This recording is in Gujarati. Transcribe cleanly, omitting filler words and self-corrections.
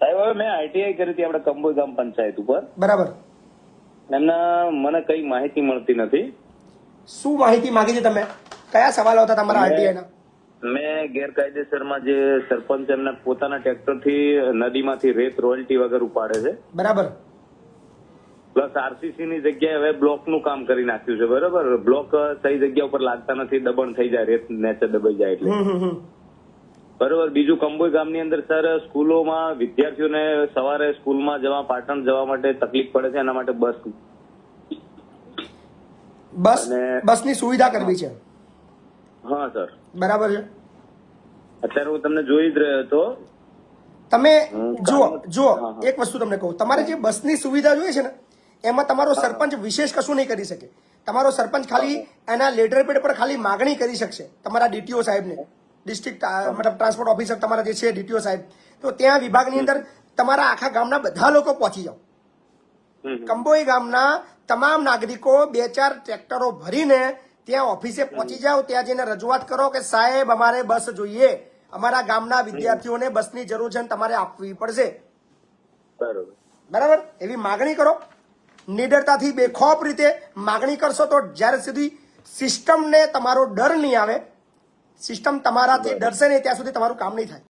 સાહેબ હવે મેં આઈટીઆઈ કરી હતી આપણે કંબોઈ ગામ પંચાયત ઉપર. બરાબર. એમના મને કઈ માહિતી મળતી નથી. શું માહિતી માંગી હતી તમે? કયા સવાલો હતા તમારા આરટીઆઈ ના? મેં ગેરકાયદેસરમાં જે સરપંચ એમના પોતાના ટ્રેક્ટરથી નદીમાંથી રેત રોયલ્ટી વગર ઉપાડે છે. બરાબર. પ્લસ આરસીસી ની જગ્યાએ હવે બ્લોક નું કામ કરી નાખ્યું છે. બરાબર, બ્લોક સહી જગ્યા ઉપર લાગતા નથી, દબણ થઈ જાય, રેત નેચે દબાઈ જાય એટલે. બરોબર. બીજું કંબોઈ ગામની અંદર સર સ્કૂલોમાં વિદ્યાર્થીઓને સવારે સ્કૂલમાં જવા, પાટણ જવા માટે તકલીફ પડે છે. એના માટે બસની સુવિધા કરવી છે. હા સર. બરાબર છે. અત્યારે હું તમને જોઈ જ રહ્યો હતો. તમે જુઓ એક વસ્તુ તમને કહું, તમારે જે બસની સુવિધા જોઈએ છે ને એમાં તમારો સરપંચ વિશેષ કશું નહીં કરી શકે. તમારો સરપંચ ખાલી એના લેટર પેડ પર ખાલી માગણી કરી શકશે તમારા ડીટીઓ સાહેબને, ડિસ્ટ્રિક્ટ મતલબ ટ્રાન્સપોર્ટ ઓફિસર તમારા જે છે ડીટીઓ સાહેબ, તો ત્યાં વિભાગની અંદર તમારા આખા ગામના બધા લોકો પહોંચી જાઓ. કંબોઈ ગામના તમામ નાગરિકો 2-4 ટ્રેક્ટરો ભરીને ત્યાં ઓફિસે પહોંચી જાઓ. ત્યાં જઈને રજૂઆત કરો કે સાહેબ અમારે બસ જોઈએ, અમારા ગામના વિદ્યાર્થીઓને બસની જરૂર છે, તમારે આપવી પડશે. બરાબર. એવી માગણી કરો. નિડરતાથી બેખોફ રીતે માગણી કરશો તો જ્યાર સુધી સિસ્ટમને તમારો ડર નહીં આવે, સિસ્ટમ તમારાથી ડરશે નહીં ત્યાં સુધી તમારું કામ નહીં થાય.